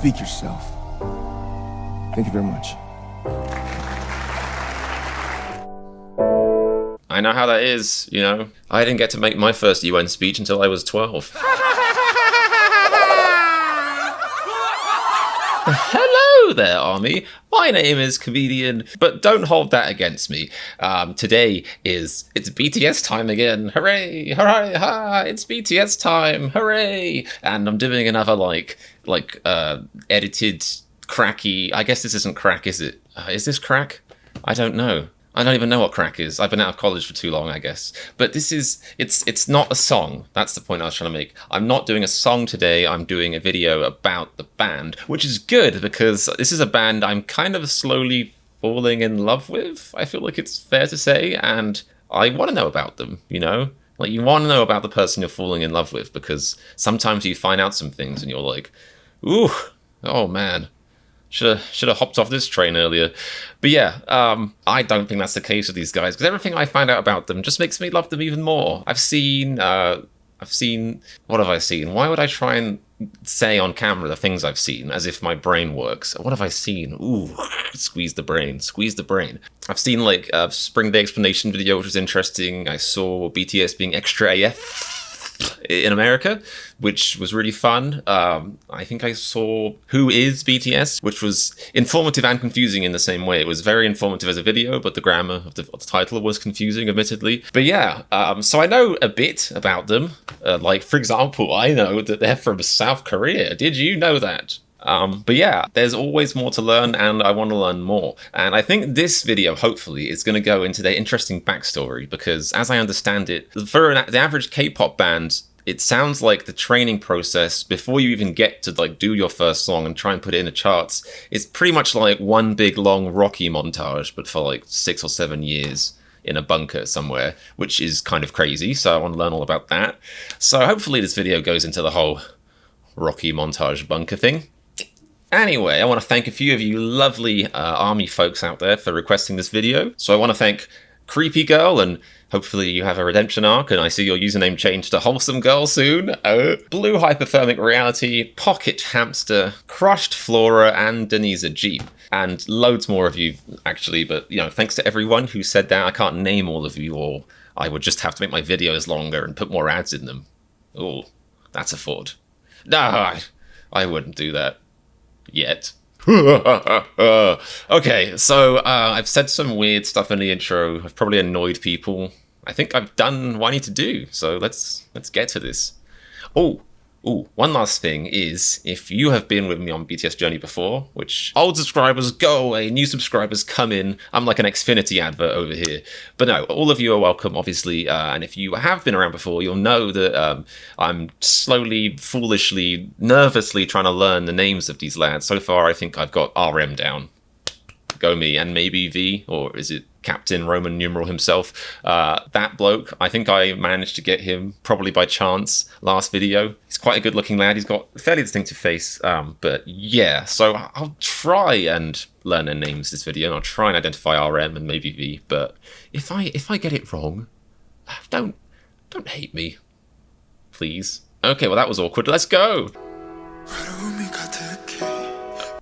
Speak yourself. Thank you very much. I know how that is, you know. I didn't get to make my first UN speech until I was 12. Hello there, Army. My name is Comedian, but don't hold that against me. Today it's BTS time again. Hooray! Hooray! Ha! It's BTS time. Hooray! And I'm doing another edited cracky. I guess this isn't crack, is it? Is this crack? I don't know. I don't even know what crack is. I've been out of college for too long, I guess. But it's not a song. That's the point I was trying to make. I'm not doing a song today. I'm doing a video about the band, which is good because this is a band I'm kind of slowly falling in love with. I feel like it's fair to say, and I want to know about them, you know? Like, you want to know about the person you're falling in love with because sometimes you find out some things and you're like, ooh, oh man. Should have hopped off this train earlier. But yeah, I don't think that's the case with these guys because everything I find out about them just makes me love them even more. I've seen, what have I seen? Why would I try and say on camera the things I've seen as if my brain works? What have I seen? Ooh, squeeze the brain. I've seen like a Spring Day explanation video, which was interesting. I saw BTS being extra AF in America, which was really fun. I think I saw Who is BTS, which was informative and confusing in the same way. It was very informative as a video, but the grammar of the title was confusing, admittedly. But yeah, so I know a bit about them. Like, for example, I know that they're from South Korea. Did you know that? But yeah, there's always more to learn and I want to learn more. And I think this video, hopefully, is going to go into their interesting backstory because as I understand it, for the average K-pop band, it sounds like the training process before you even get to like do your first song and try and put it in the charts is pretty much like one big long Rocky montage, but for like 6 or 7 years in a bunker somewhere, which is kind of crazy. So I want to learn all about that. So hopefully this video goes into the whole Rocky montage bunker thing. Anyway, I want to thank a few of you lovely army folks out there for requesting this video. So I want to thank Creepy Girl, and hopefully you have a redemption arc, and I see your username changed to Wholesome Girl soon. Blue Hypothermic Reality, Pocket Hamster, Crushed Flora, and Denisa Jeep. And loads more of you, actually, but, you know, thanks to everyone who said that. I can't name all of you, or I would just have to make my videos longer and put more ads in them. Oh, that's a fraud. No, I wouldn't do that. Yet. Okay, so I've said some weird stuff in the intro. I've probably annoyed people. I think I've done what I need to do, so let's get to this. One last thing is, if you have been with me on BTS Journey before, which old subscribers go away, new subscribers come in. I'm like an Xfinity advert over here. But no, all of you are welcome, obviously. And if you have been around before, you'll know that I'm slowly, foolishly, nervously trying to learn the names of these lads. So far, I think I've got RM down. Go me, and maybe V, or is it Captain Roman numeral himself? That bloke, I think I managed to get him probably by chance last video. He's quite a good looking lad. He's got a fairly distinctive face. But yeah, so I'll try and learn their names this video, and I'll try and identify RM and maybe V. But if I get it wrong, don't hate me, please. Okay, well that was awkward. Let's go.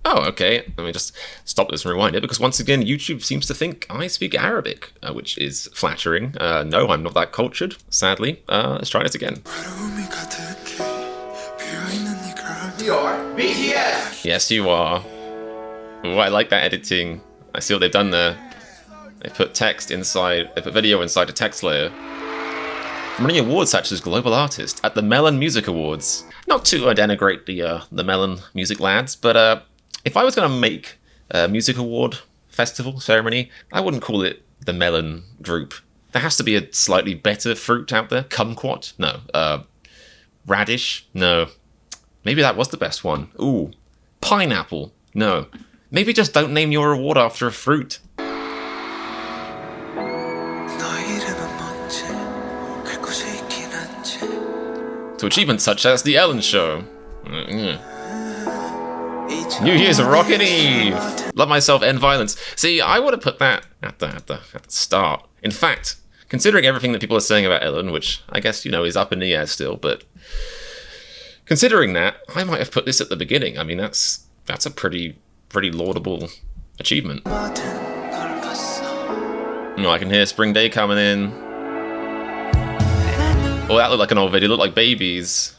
Oh, okay. Let me just stop this and rewind it, because once again, YouTube seems to think I speak Arabic, which is flattering. No, I'm not that cultured, sadly. Let's try this again. You're BTS! Yes, you are. Ooh, I like that editing. I see what they've done there. They put text inside, they put video inside a text layer. From winning awards such as Global Artist at the Melon Music Awards. Not to denigrate the Melon music lads, but if I was going to make a music award festival ceremony, I wouldn't call it the Melon Group. There has to be a slightly better fruit out there. Kumquat? No. Radish? No. Maybe that was the best one. Ooh. Pineapple? No. Maybe just don't name your award after a fruit. To achievements such as The Ellen Show. New Year's Rocket Eve! Love Myself, End Violence. See, I would have put that at the start. In fact, considering everything that people are saying about Ellen, which I guess, you know, is up in the air still, but considering that, I might have put this at the beginning. I mean, that's That's a pretty laudable achievement. Oh, I can hear Spring Day coming in. Oh, that looked like an old video. It looked like Babies.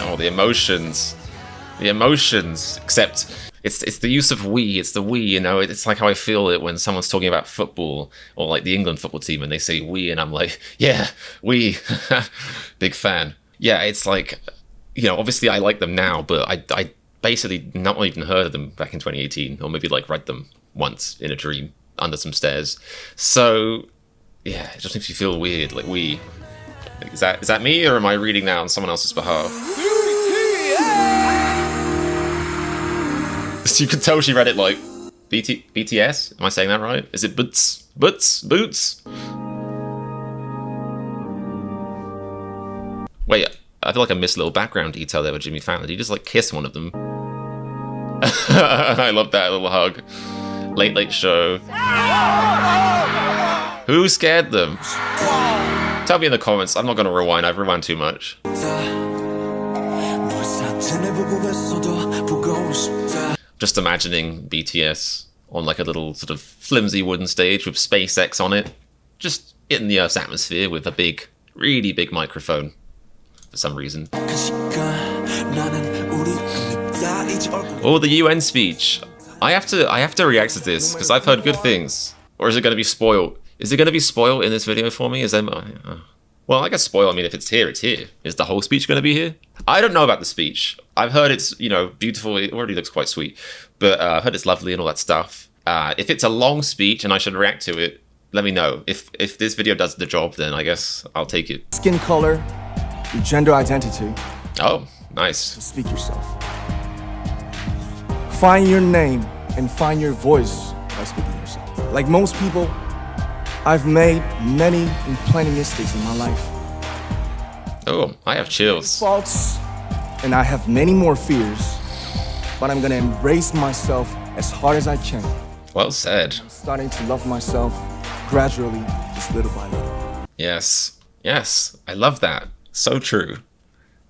Oh, the emotions. The emotions. Except it's the use of we. It's the we, you know. It's like how I feel it when someone's talking about football or like the England football team and they say we and I'm like, yeah, we. Big fan. Yeah, it's like, you know, obviously I like them now, but I basically not even heard of them back in 2018 or maybe like read them once in a dream under some stairs. So yeah, it just makes you feel weird. Like we. Is that me or am I reading that on someone else's behalf? So you can tell she read it like BTS. Am I saying that right? Is it boots? Wait, I feel like I missed a little background detail there with Jimmy Fallon. Did he just like kiss one of them? I love that little hug. Late Show. Who scared them? Tell me in the comments. I'm not going to rewind. I've rewound too much. Just imagining BTS on like a little sort of flimsy wooden stage with SpaceX on it. Just in the Earth's atmosphere with a big, really big microphone. For some reason. Oh, the UN speech. I have to react to this because I've heard good things. Or is it going to be spoiled? Is it going to be spoiled in this video for me? Is there? Well, I guess spoil. I mean, if it's here, it's here. Is the whole speech going to be here? I don't know about the speech. I've heard it's, you know, beautiful. It already looks quite sweet, but I've heard it's lovely and all that stuff. If it's a long speech and I should react to it, let me know. If this video does the job, then I guess I'll take it. Skin color, your gender identity. Oh, nice. Speak yourself. Find your name and find your voice by speaking yourself. Like most people, I've made many and plenty mistakes in my life. Oh, I have chills. Faults, and I have many more fears, but I'm gonna embrace myself as hard as I can. Well said. I'm starting to love myself gradually, just little by little. Yes, I love that. So true.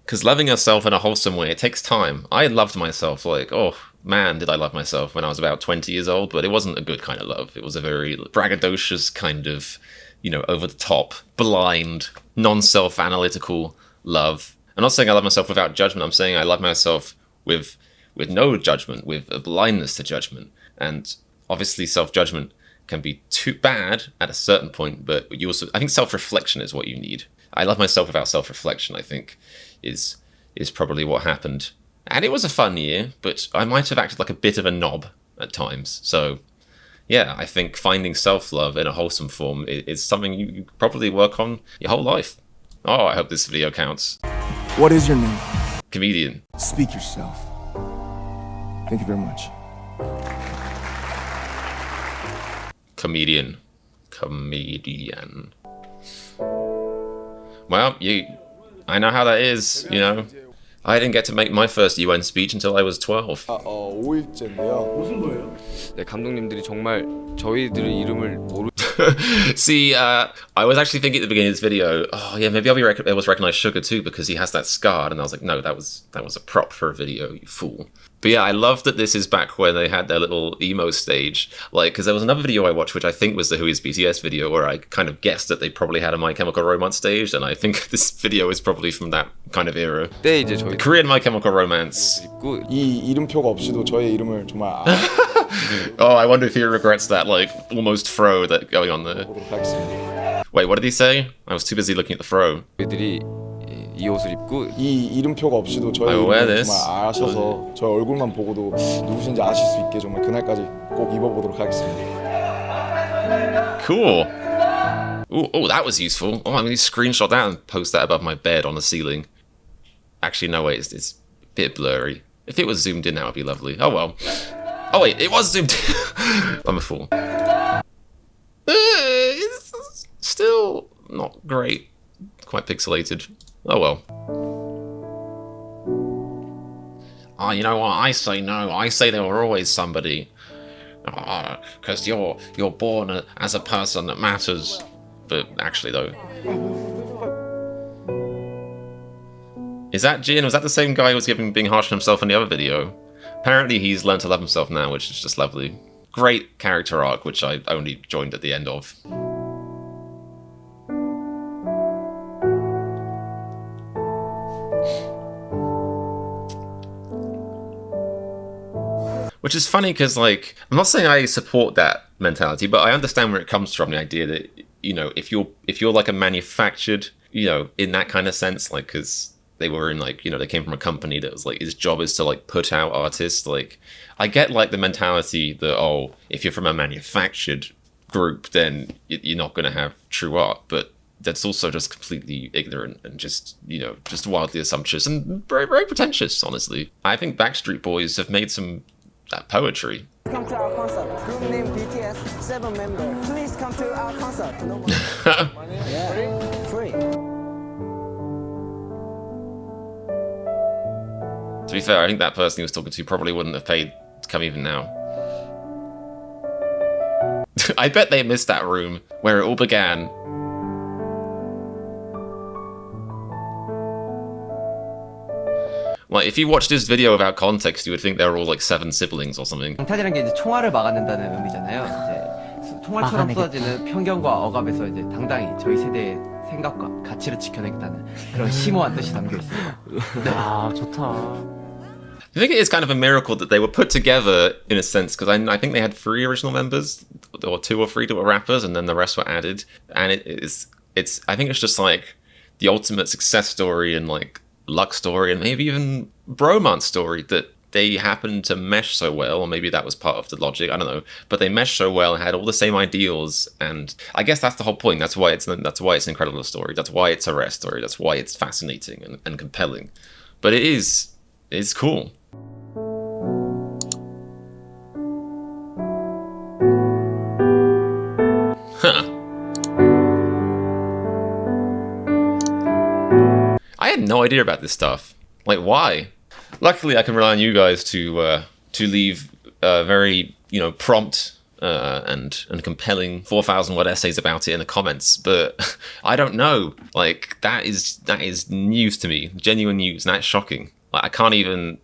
Because loving yourself in a wholesome way, it takes time. I loved myself like, oh man, did I love myself when I was about 20 years old, but it wasn't a good kind of love. It was a very braggadocious kind of, you know, over the top, blind, non-self-analytical love. I'm not saying I love myself without judgment. I'm saying I love myself with no judgment, with a blindness to judgment. And obviously self-judgment can be too bad at a certain point, but you also, I think self-reflection is what you need. I love myself without self-reflection, I think, is probably what happened. And it was a fun year, but I might have acted like a bit of a knob at times. So, yeah, I think finding self-love in a wholesome form is something you probably work on your whole life. Oh, I hope this video counts. What is your name? Comedian. Speak yourself. Thank you very much. Comedian. Well, I know how that is, you know. I didn't get to make my first UN speech until I was 12. 5일째인데요. 무슨 거예요? 네, 감독님들이 정말 저희들의 이름을 모르. See, I was actually thinking at the beginning of this video, oh yeah, maybe I'll be able to recognize Sugar too because he has that scar, and I was like, no, that was a prop for a video, you fool. But yeah, I love that this is back when they had their little emo stage, like, because there was another video I watched, which I think was the Who Is BTS video, where I kind of guessed that they probably had a My Chemical Romance stage, and I think this video is probably from that kind of era. 때 이제 저희 Korean My Chemical Romance. 입고 이 이름표가 없이도 저의 이름을 정말 Oh, I wonder if he regrets that, like, almost throw that going on there. 알아보도록 하겠습니다. Wait, what did he say? I was too busy looking at the throw. 저희들이 이 옷을 입고 이 이름표가 없이도 저의 I will wear 이름을 this. 정말 아셔서 저 얼굴만 보고도 누구신지 아실 수 있게 정말 그날까지 꼭 입어보도록 하겠습니다. Cool. Oh, that was useful. Oh, I'm going to screenshot that and post that above my bed on the ceiling. Actually, no, wait, it's a bit blurry. If it was zoomed in, that would be lovely. Oh, well. Oh, wait, it was zoomed in. I'm a fool. It's still not great. Quite pixelated. Oh, well. Oh, you know what? I say no. I say there were always somebody. Because you're born as a person that matters. But actually, though. Is that Jin? Was that the same guy who was being harsh on himself in the other video? Apparently he's learned to love himself now, which is just lovely. Great character arc, which I only joined at the end of. Which is funny because, like, I'm not saying I support that mentality, but I understand where it comes from. The idea that, you know, if you're like a manufactured, you know, in that kind of sense, like, because they were in, like, you know, they came from a company that was like, its job is to like put out artists. Like, I get like the mentality that, oh, if you're from a manufactured group, then you're not going to have true art, but that's also just completely ignorant and just, you know, just wildly assumptuous and very, very pretentious, honestly. I think Backstreet Boys have made some poetry. Come to our concert. Group name BTS, 7 members. Please come to our concert. Yeah, free. To be fair, I think that person he was talking to probably wouldn't have paid to come even now. I bet they missed that room where it all began. Like, if you watched this video without context, you would think they were all like 7 siblings or something. 방탄이라는 게 이제 총알을 막아낸다는 의미잖아요. 이제 총알처럼 쏟아지는 편견과 억압에서 이제 당당히 저희 세대의 생각과 가치를 지켜내겠다는 그런 심오한 뜻이 담겨 있습니다. 아, 좋다. I think it is kind of a miracle that they were put together in a sense, because I think they had 3 original members, or 2 or 3 that were rappers, and then the rest were added. And it's I think it's just like the ultimate success story and like luck story and maybe even bromance story that they happened to mesh so well, or maybe that was part of the logic, I don't know, but they meshed so well, had all the same ideals, and I guess that's the whole point. That's why it's an incredible story. That's why it's a rare story. That's why it's fascinating and compelling. But it's cool. Huh. I had no idea about this stuff. Like, why? Luckily, I can rely on you guys to leave very, you know, prompt and compelling 4,000-word essays about it in the comments. But I don't know. Like, that is news to me, genuine news, and that's shocking. Like, I can't even,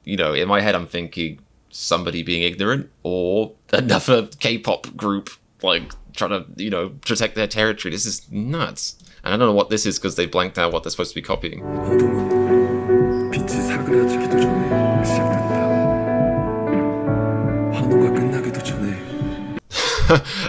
you know, in my head, I'm thinking somebody being ignorant or another K-pop group like trying to, you know, protect their territory. This is nuts. And I don't know what this is because they blanked out what they're supposed to be copying. 빛이 사그라지기도 전에 시작됐다. 환호가 끝나기도 전에.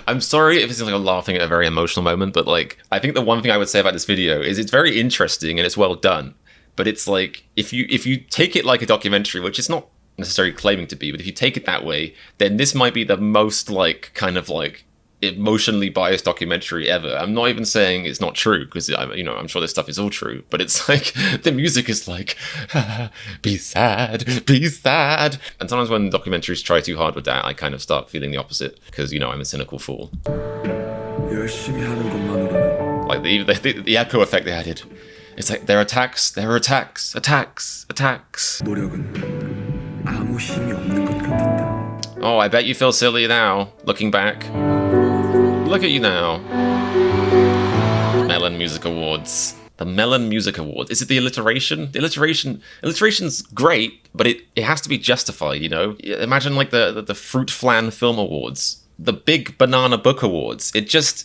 I'm sorry if it's like I'm laughing at a very emotional moment, but like, I think the one thing I would say about this video is it's very interesting and it's well done. But it's like, if you take it like a documentary, which it's not necessarily claiming to be, but if you take it that way, then this might be the most like kind of like emotionally biased documentary ever. I'm not even saying it's not true, because you know, I'm sure this stuff is all true, but it's like the music is like be sad, be sad. And sometimes when documentaries try too hard with that, I kind of start feeling the opposite, because, you know, I'm a cynical fool. 열심히 하는 것만으로는. Like the echo effect they added. It's like there are attacks. 노력은 아무 힘이 없는 것 같았다. Oh, I bet you feel silly now, looking back. Look at you now. Melon Music Awards. The Melon Music Awards. Is it the alliteration? The alliteration's great, but it has to be justified, you know? Imagine like the Fruit Flan Film Awards. The Big Banana Book Awards. It just...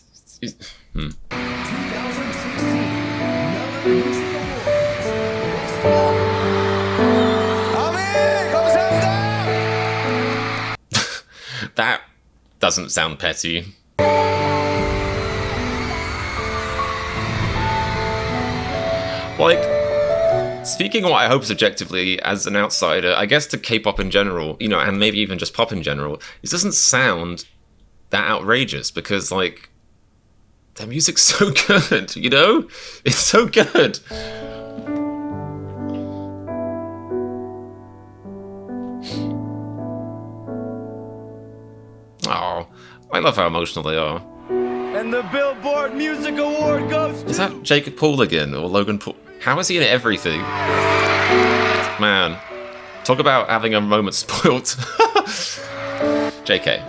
That doesn't sound petty. Like, speaking of what I hope subjectively as an outsider, I guess to K-pop in general, you know, and maybe even just pop in general, it doesn't sound that outrageous because, like, their music's so good, you know? It's so good. Oh, I love how emotional they are. And the Billboard Music Award goes to... Is that Jacob Paul again, or Logan Paul? How is he in everything? Man, talk about having a moment spoilt. JK.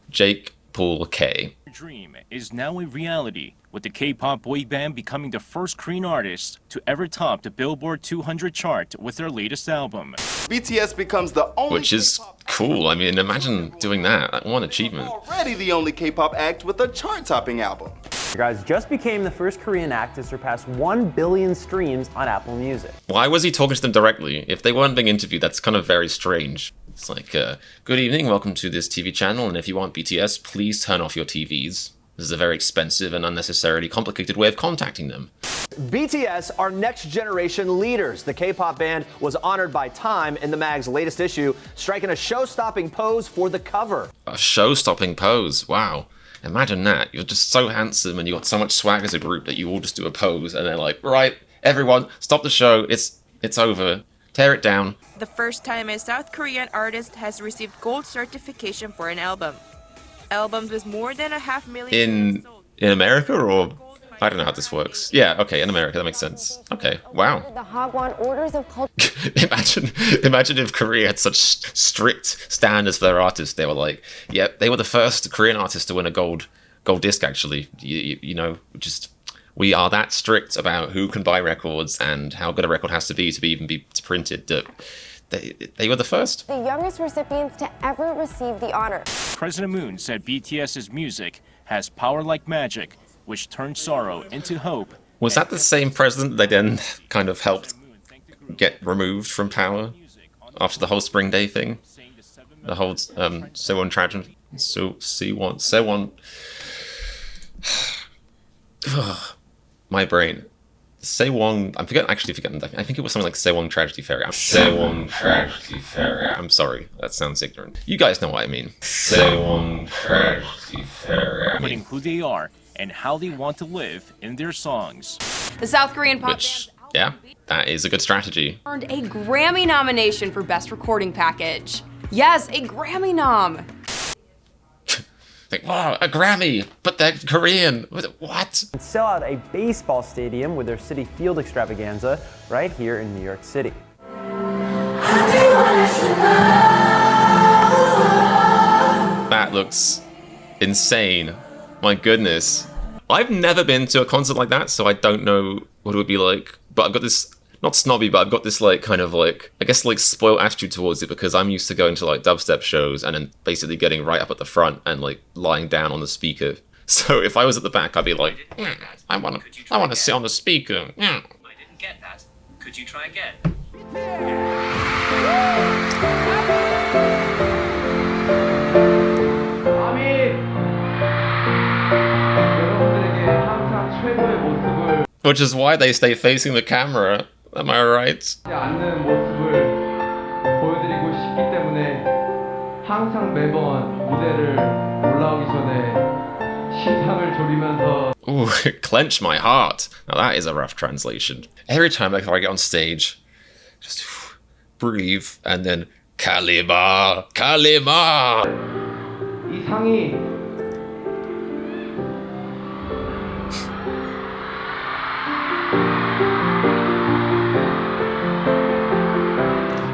Jake Paul K. dream is now a reality, with the K-pop boy band becoming the first Korean artist to ever top the Billboard 200 chart with their latest album. BTS becomes the only Which is cool. I mean, imagine doing that. What an achievement. already the only K-pop act with a chart-topping album. You guys just became the first Korean act to surpass 1 billion streams on Apple Music. Why was he talking to them directly? If they weren't being interviewed, that's kind of very strange. It's like, good evening, welcome to this TV channel, and if you want BTS, please turn off your TVs. This is a very expensive and unnecessarily complicated way of contacting them. BTS are next generation leaders. The K-pop band was honored by Time in the mag's latest issue, striking a show-stopping pose for the cover. A show-stopping pose, wow. Imagine that. You're just so handsome and you got so much swag as a group that you all just do a pose and they're like, right, everyone, stop the show, it's over. Tear it down. The first time a South Korean artist has received gold certification for an album. Albums with more than 500,000 In America, or I don't know how this works. Yeah, okay, in America, that makes sense. Okay, wow. The Hagwon orders of culture. Imagine if Korea had such strict standards for their artists. They were like, yep, they were the first Korean artist to win a gold disc. Actually, you know, just we are that strict about who can buy records and how good a record has to be even be printed. That they were the first. The youngest recipients to ever receive the honor. President Moon said BTS's music has power like magic, which turns sorrow into hope. Was that the same president they then kind of helped get removed from power after the whole Spring Day thing? The whole Sewon tragedy. Sewon. My brain. Sewon. I'm forgetting. I think it was something like Sewon Tragedy Ferry. Sewon Tragedy Ferry. I'm sorry. That sounds ignorant. You guys know what I mean. Sewon Tragedy Ferry. Putting who they are and how they want to live in their songs. The South Korean pop band, yeah, that is a good strategy. Earned a Grammy nomination for Best Recording Package. Yes, a Grammy nom. Like, wow, a Grammy, but they're Korean. What? And sell out a baseball stadium with their Citi Field extravaganza right here in New York City. That looks insane. My goodness. I've never been to a concert like that, so I don't know what it would be like. But I've got this, not snobby, but I've got this like kind of like, I guess like spoiled attitude towards it because I'm used to going to like dubstep shows and then basically getting right up at the front and like lying down on the speaker. So if I was at the back, I'd be like, I want to sit on the speaker. I didn't get that. Could you try again? Which is why they stay facing the camera. Am I right? Ooh, clench my heart. Now that is a rough translation. Every time I get on stage, just breathe and then Kalima, Kalima.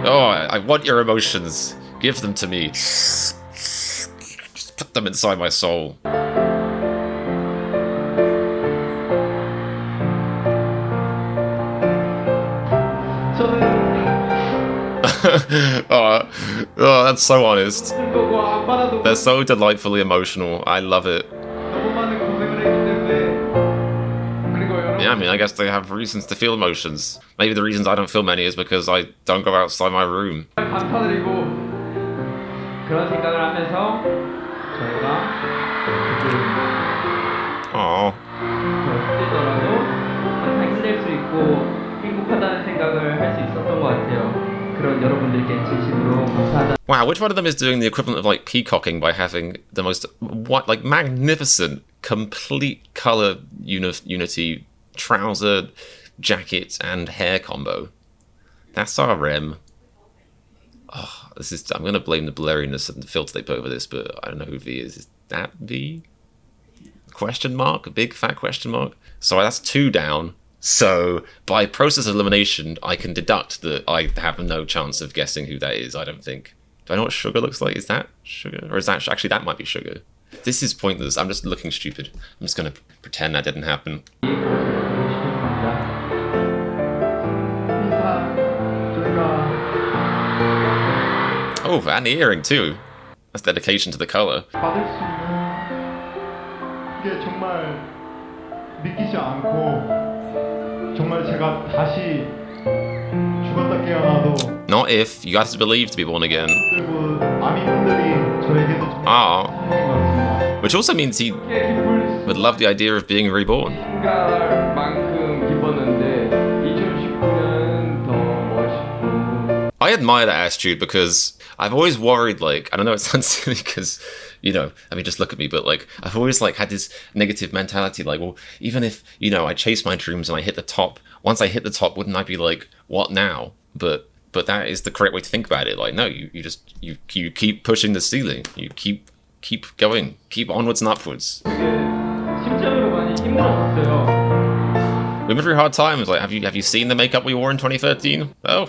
Oh, I want your emotions. Give them to me. Just put them inside my soul. oh, that's so honest. They're so delightfully emotional. I love it. Yeah, I mean, I guess they have reasons to feel emotions. Maybe the reasons I don't feel many is because I don't go outside my room. Aww. Wow, which one of them is doing the equivalent of like peacocking by having the most magnificent, complete color unity trouser, jacket, and hair combo? That's our Rem. Oh, I'm gonna blame the blurriness and the filter they put over this, but I don't know who V is. Is that V? Question mark? A big fat question mark? So that's 2 down. So by process of elimination, I can deduct that I have no chance of guessing who that is, I don't think. Do I know what sugar looks like? Is that sugar? Or is that actually, that might be sugar. This is pointless. I'm just looking stupid. I'm just gonna pretend that didn't happen. Oh, and the earring too. That's dedication to the color. 받을 수 있는 게 정말 믿기지 않고 정말 제가 다시 죽었다 깨어나도 Not if. You have to believe to be born again. 그리고 아미분들이 저에게도 좀 Ah. 하는 것 같습니다. Which also means he would love the idea of being reborn. 생각할 만큼 기뻤는데 2019년 더 멋있고 I admire that attitude because I've always worried, like, I don't know, it sounds silly because, you know, I mean, just look at me, but like, I've always like had this negative mentality, like, well, even if, you know, I chase my dreams and I hit the top, once I hit the top, wouldn't I be like, what now? But that is the correct way to think about it. Like, no, you just keep pushing the ceiling. You keep going, keep onwards and upwards. 심적으로 많이 힘들었어요. We've been through hard times. Like, have you seen the makeup we wore in 2013? Oh.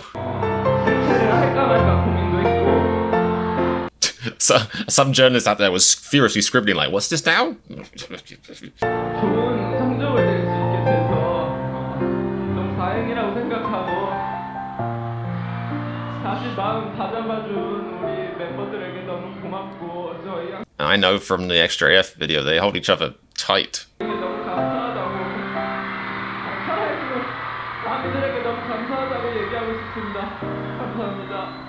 할까 말까 고민도 했고 So, some journalist out there was furiously scribbling like, what's this now? 좋은 성적을 낼 수 있게 돼서 너무 다행이라고 생각하고 다시 마음 다잡아준 우리 멤버들에게 너무 고맙고 저희 I know from the Extra AF video, they hold each other tight. 너무 감사하다고 살아있는 아미들에게 너무 감사하다고 얘기하고 싶습니다. 감사합니다.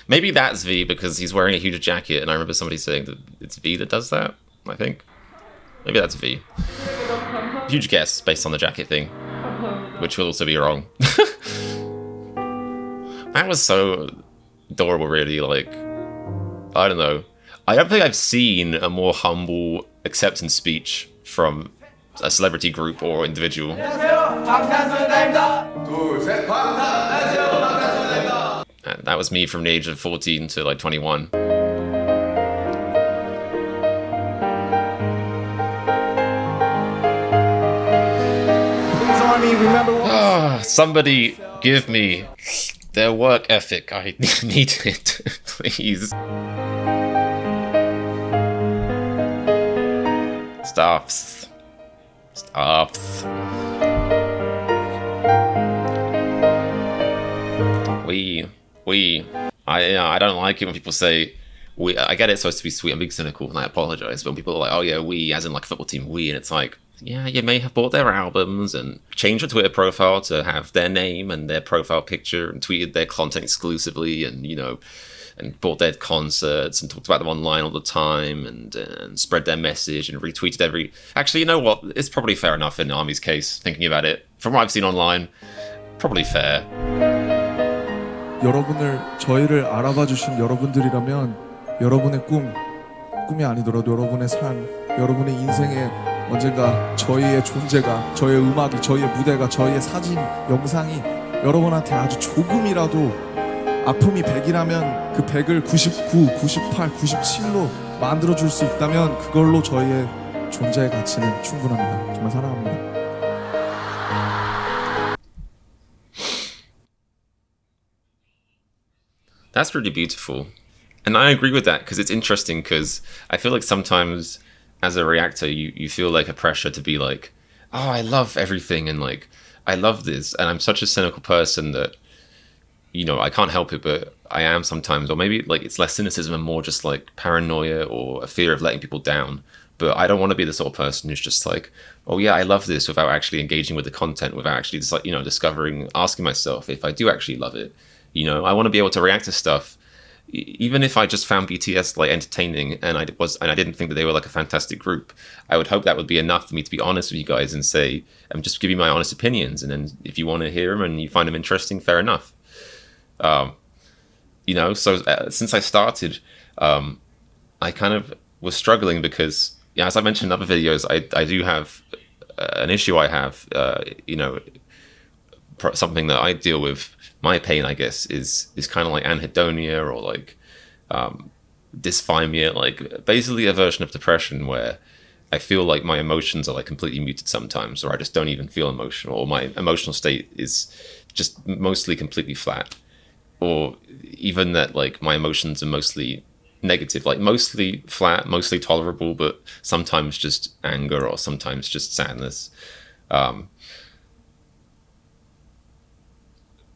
Maybe that's V because he's wearing a huge jacket, and I remember somebody saying that it's V that does that, I think. Maybe that's V. Huge guess based on the jacket thing, which will also be wrong. That was so adorable, really. Like, I don't know. I don't think I've seen a more humble acceptance speech from a celebrity group or individual. And that was me from the age of 14 to like 21. Somebody give me their work ethic. I need it, please. Stops. I don't like it when people say we. I get it's supposed to be sweet. I'm being cynical and I apologize. But when people are like, oh yeah, we, as in like a football team, we, and it's like, yeah, you may have bought their albums and changed your Twitter profile to have their name and their profile picture and tweeted their content exclusively and, you know, and bought their concerts and talked about them online all the time and spread their message and retweeted every... Actually, you know what? It's probably fair enough in Army's case, thinking about it. From what I've seen online, probably fair. 여러분을, 저희를 알아봐 주신 여러분들이라면 여러분의 꿈이 아니더라도 여러분의 삶, 여러분의 인생에 언젠가 저희의 존재가, 저희의 음악이, 저희의 무대가, 저희의 사진, 영상이 여러분한테 아주 조금이라도 아픔이 100이라면 그 100을 99, 98, 97로 만들어줄 수 있다면 그걸로 저희의 존재의 가치는 충분합니다. 정말 사랑합니다. That's really beautiful. And I agree with that because it's interesting because I feel like sometimes as a reactor, you feel like a pressure to be like, oh, I love everything and like, I love this. And I'm such a cynical person that, you know, I can't help it, but I am sometimes, or maybe like it's less cynicism and more just like paranoia or a fear of letting people down. But I don't want to be the sort of person who's just like, oh yeah, I love this without actually engaging with the content, without actually just like, you know, discovering, asking myself if I do actually love it. You know, I want to be able to react to stuff, even if I just found BTS like entertaining and I didn't think that they were like a fantastic group. I would hope that would be enough for me to be honest with you guys and say, I'm just giving my honest opinions. And then if you want to hear them and you find them interesting, fair enough. You know, so since I started, I kind of was struggling because, yeah, as I mentioned in other videos, I do have an issue I have, you know, something that I deal with. My pain, I guess, is kind of like anhedonia or like dysthymia, like basically a version of depression where I feel like my emotions are like completely muted sometimes, or I just don't even feel emotional, or my emotional state is just mostly completely flat, or even that like my emotions are mostly negative, like mostly flat, mostly tolerable, but sometimes just anger or sometimes just sadness.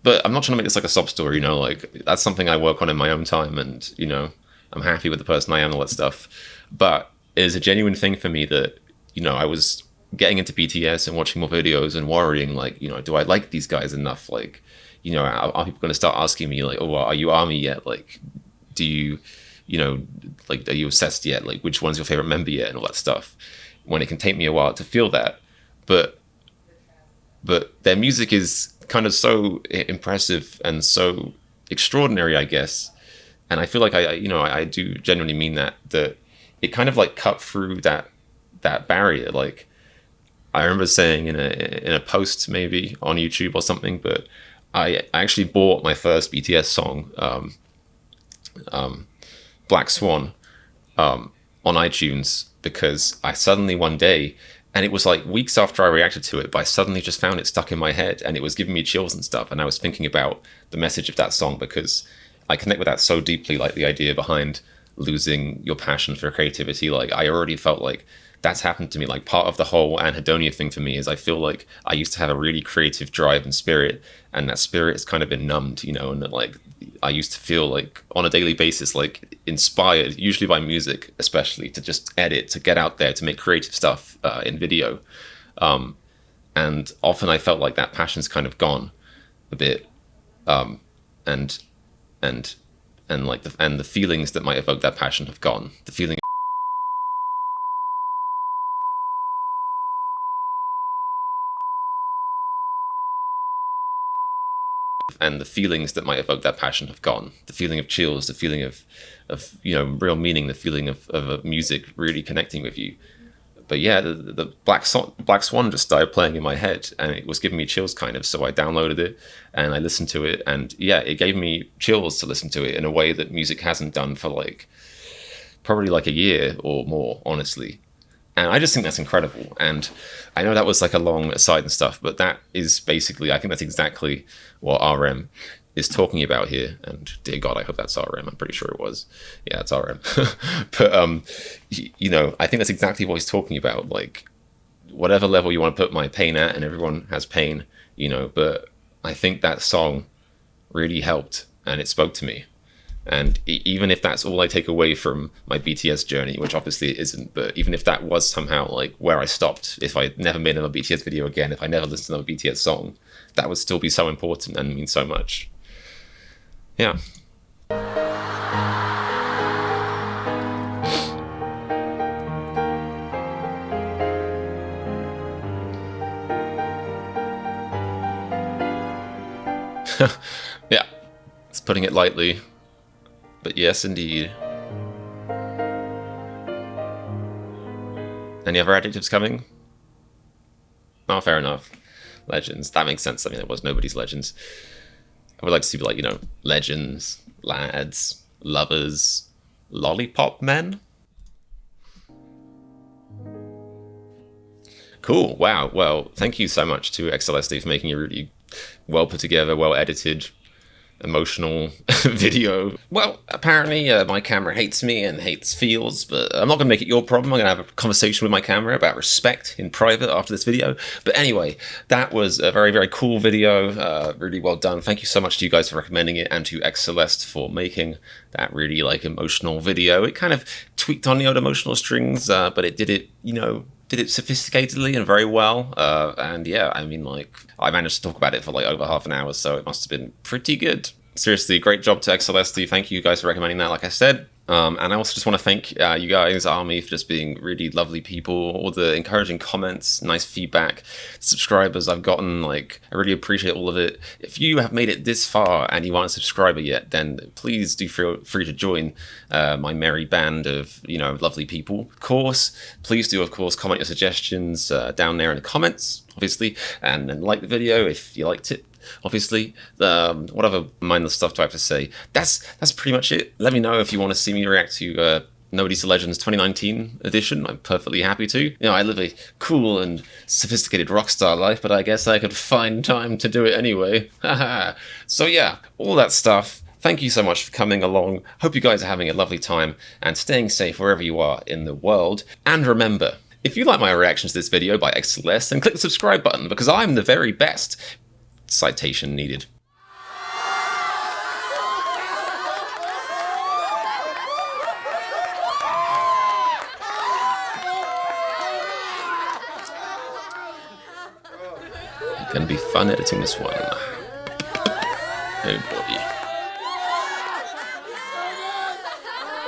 But I'm not trying to make this like a sob story, you know, like that's something I work on in my own time, and you know, I'm happy with the person I am and all that stuff. But it is a genuine thing for me that, you know, I was getting into BTS and watching more videos and worrying, like, you know, do I like these guys enough? Like, you know, are people going to start asking me like, oh, are you ARMY yet? Like, do you, you know, like, are you obsessed yet? Like, which one's your favorite member yet? And all that stuff. When it can take me a while to feel that, but their music is kind of so impressive and so extraordinary, I guess. And I feel like I do genuinely mean that it kind of like cut through that barrier. Like, I remember saying in a post maybe on YouTube or something, but I actually bought my first BTS song, Black Swan, on iTunes, because I suddenly one day, and it was like weeks after I reacted to it, but I suddenly just found it stuck in my head and it was giving me chills and stuff. And I was thinking about the message of that song because I connect with that so deeply, like the idea behind losing your passion for creativity. Like, I already felt like that's happened to me. Like, part of the whole anhedonia thing for me is I feel like I used to have a really creative drive and spirit, and that spirit has kind of been numbed, you know, and that, like, I used to feel like on a daily basis, like inspired, usually by music, especially to just edit, to get out there, to make creative stuff in video. And often I felt like that passion's kind of gone a bit. And like the feelings that might evoke that passion have gone. The feeling and the feelings that might evoke that passion have gone. The feeling of chills, the feeling of you know, real meaning, the feeling of music really connecting with you. But yeah, the Black Swan just started playing in my head, and it was giving me chills kind of. So I downloaded it and I listened to it, and yeah, it gave me chills to listen to it in a way that music hasn't done for like probably like a year or more, honestly. And I just think that's incredible. And I know that was like a long aside and stuff, but that is basically, I think that's exactly what RM is talking about here. And dear God, I hope that's RM. I'm pretty sure it was. Yeah, it's RM. But, you know, I think that's exactly what he's talking about. Like, whatever level you want to put my pain at, and everyone has pain, you know, but I think that song really helped and it spoke to me. And even if that's all I take away from my BTS journey, which obviously it isn't, but even if that was somehow like where I stopped, if I never made another BTS video again, if I never listened to another BTS song, that would still be so important and mean so much. Yeah. Yeah, it's putting it lightly. But yes, indeed. Any other adjectives coming? Oh, fair enough. Legends. That makes sense. I mean, it was Nobodies Legends. I would like to see, like, you know, legends, lads, lovers, lollipop men. Cool. Wow. Well, thank you so much to xCeleste for making a really well put together, well edited, emotional video. Well, apparently my camera hates me and hates Fields, but I'm not going to make it your problem. I'm going to have a conversation with my camera about respect in private after this video. But anyway, that was a very, very cool video. Really well done. Thank you so much to you guys for recommending it, and to xCeleste for making that really like emotional video. It kind of tweaked on the old emotional strings, but it did it, you know, did it sophisticatedly and very well. And yeah, I mean, like, I managed to talk about it for like over half an hour, so it must have been pretty good. Seriously, great job to xCeleste. Thank you guys for recommending that, like I said. And I also just want to thank you guys, Army, for just being really lovely people, all the encouraging comments, nice feedback, subscribers I've gotten. Like, I really appreciate all of it. If you have made it this far and you aren't a subscriber yet, then please do feel free to join my merry band of, you know, lovely people. Of course, please do, of course, comment your suggestions down there in the comments, obviously, and then like the video if you liked it. Obviously, what other mindless stuff do I have to say? That's pretty much it. Let me know if you want to see me react to Nobodies to Legends 2019 edition. I'm perfectly happy to. You know, I live a cool and sophisticated rockstar life, but I guess I could find time to do it anyway. So yeah, all that stuff. Thank you so much for coming along. Hope you guys are having a lovely time and staying safe wherever you are in the world. And remember, if you like my reaction to this video by xCeleste, then click the subscribe button because I'm the very best. Citation needed. Gonna be fun editing this one. Oh boy.